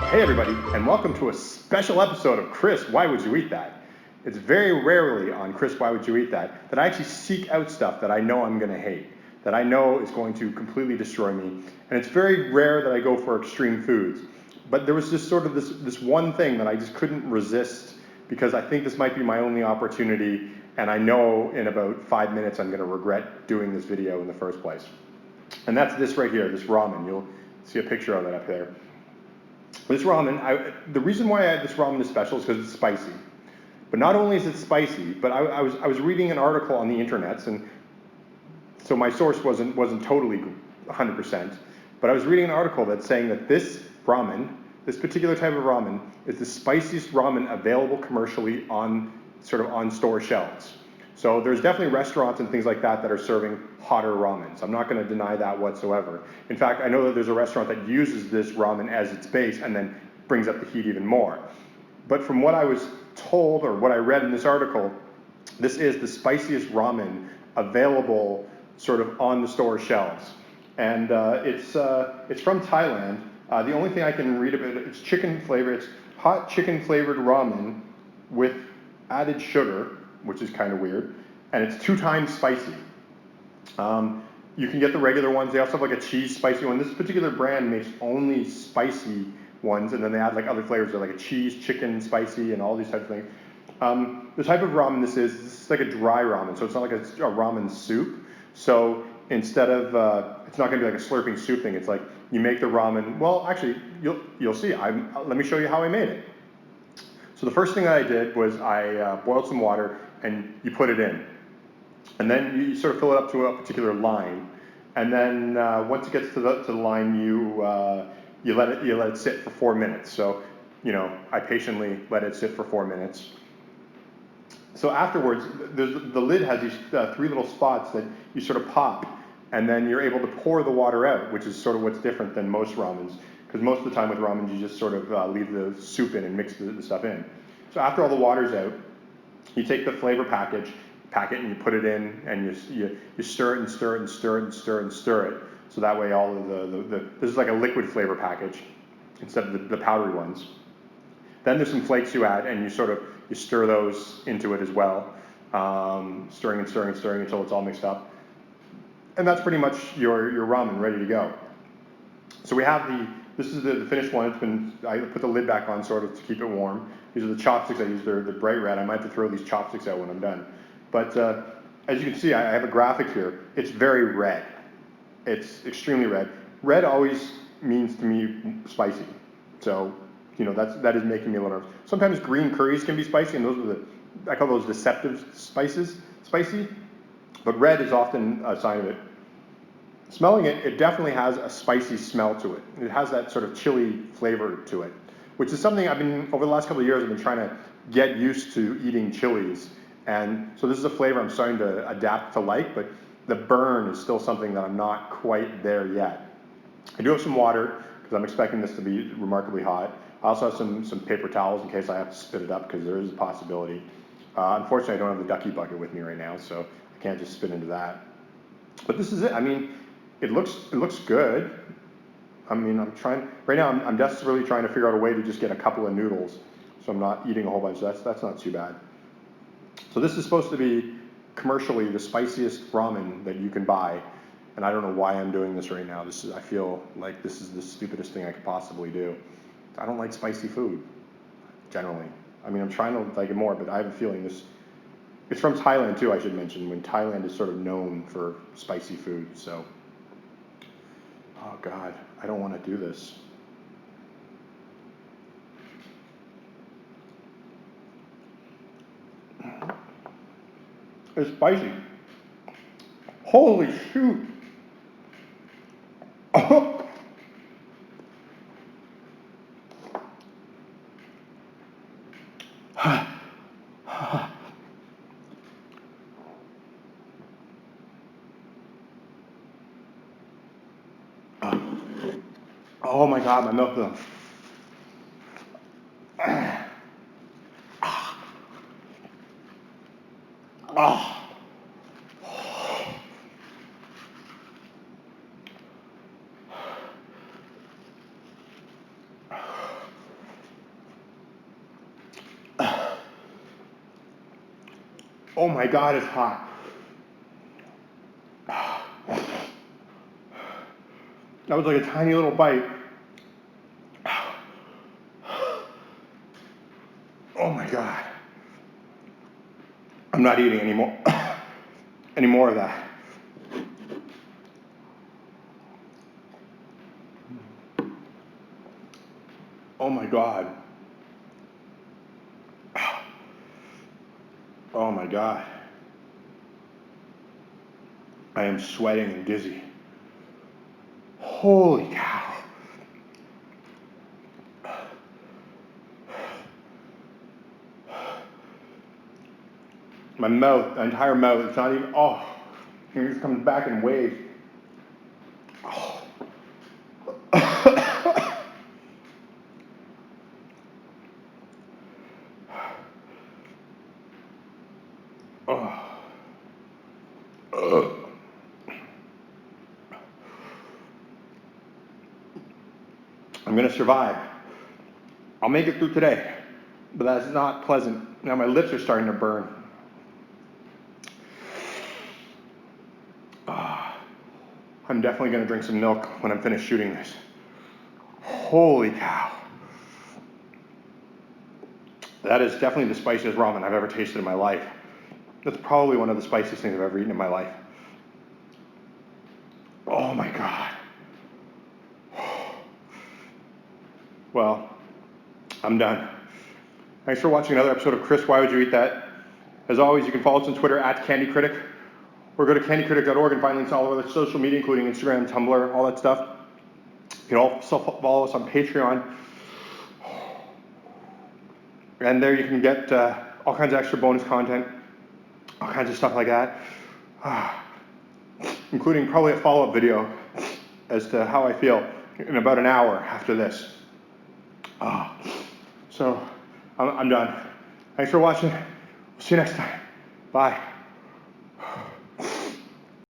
Hey everybody, and welcome to a special episode of Chris, Why Would You Eat That? It's very rarely on Chris, Why Would You Eat That that I actually seek out stuff that I know I'm going to hate, that I know is going to completely destroy me, and it's very rare that I go for extreme foods. But there was just sort of this one thing that I just couldn't resist because I think this might be my only opportunity, and I know in about 5 minutes I'm going to regret doing this video in the first place. And that's this right here, this ramen. You'll see a picture of it up there. This ramen, the reason why this ramen is special is because it's spicy. But not only is it spicy, but I was reading an article on the internet, and so my source wasn't totally 100%. But I was reading an article that's saying that this ramen, this particular type of ramen, is the spiciest ramen available commercially on store shelves. So there's definitely restaurants and things like that are serving hotter ramen. So I'm not going to deny that whatsoever. In fact, I know that there's a restaurant that uses this ramen as its base and then brings up the heat even more. But from what I was told or what I read in this article, this is the spiciest ramen available sort of on the store shelves. And it's from Thailand. The only thing I can read about it, it's chicken flavor. It's hot chicken flavored ramen with added sugar, which is kind of weird, and it's 2 times spicy. You can get the regular ones. They also have like a cheese spicy one. This particular brand makes only spicy ones, and then they add like other flavors, like a cheese, chicken, spicy, and all these types of things. The type of ramen this is like a dry ramen, so it's not like a ramen soup. So instead of, it's not going to be like a slurping soup thing. It's like you make the ramen. Well, actually, you'll see. Let me show you how I made it. So the first thing that I did was I boiled some water and you put it in. And then you sort of fill it up to a particular line. And then once it gets to the line, you let it sit for 4 minutes. So, I patiently let it sit for 4 minutes. So afterwards, the lid has these 3 little spots that you sort of pop, and then you're able to pour the water out, which is sort of what's different than most ramens. Because most of the time with ramen, you just sort of leave the soup in and mix the stuff in. So after all the water's out, you take the flavor pack it, and you put it in, and you stir it and stir it and stir it and stir it and stir it. So that way all of this is like a liquid flavor package instead of the powdery ones. Then there's some flakes you add, and you stir those into it as well, stirring and stirring and stirring until it's all mixed up. And that's pretty much your ramen ready to go. So we have this is the finished one. I put the lid back on sort of to keep it warm. These are the chopsticks I use. They're bright red. I might have to throw these chopsticks out when I'm done. But as you can see, I have a graphic here. It's very red. It's extremely red. Red always means to me spicy. So, that is making me a little nervous. Sometimes green curries can be spicy, and I call those deceptive spicy. But red is often a sign of it. Smelling it, it definitely has a spicy smell to it. It has that sort of chili flavor to it, which is something over the last couple of years, I've been trying to get used to eating chilies. And so this is a flavor I'm starting to adapt to like, but the burn is still something that I'm not quite there yet. I do have some water, because I'm expecting this to be remarkably hot. I also have some paper towels in case I have to spit it up, because there is a possibility. Unfortunately, I don't have the ducky bucket with me right now, so I can't just spit into that. But this is it. I mean, it looks good. I mean, right now I'm desperately trying to figure out a way to just get a couple of noodles, so I'm not eating a whole bunch. That's not too bad. So this is supposed to be commercially the spiciest ramen that you can buy, and I don't know why I'm doing this right now. I feel like this is the stupidest thing I could possibly do. I don't like spicy food, generally. I mean, I'm trying to like it more, but I have a feeling it's from Thailand too, I should mention, when Thailand is sort of known for spicy food, so. Oh God, I don't want to do this. It's spicy. Holy shoot. Oh my God, my mouth is. Oh. Oh my God, it's hot. That was like a tiny little bite. Oh my God. I'm not eating anymore. Any more of that. Oh my God. Oh my God. I am sweating and dizzy. Holy cow. My mouth, the entire mouth, it's not even, oh, it just comes back in waves. Oh. I'm gonna survive. I'll make it through today, but that's not pleasant. Now my lips are starting to burn. I'm definitely gonna drink some milk when I'm finished shooting this. Holy cow. That is definitely the spiciest ramen I've ever tasted in my life. That's probably one of the spiciest things I've ever eaten in my life. Oh my God. Well, I'm done. Thanks for watching another episode of Chris, Why Would You Eat That? As always, you can follow us on Twitter at CandyCritic, or go to candycritic.org and find links on all of our social media, including Instagram, Tumblr, all that stuff. You can also follow us on Patreon. And there you can get all kinds of extra bonus content, all kinds of stuff like that, including probably a follow-up video as to how I feel in about an hour after this. So I'm done. Thanks for watching. See you next time. Bye.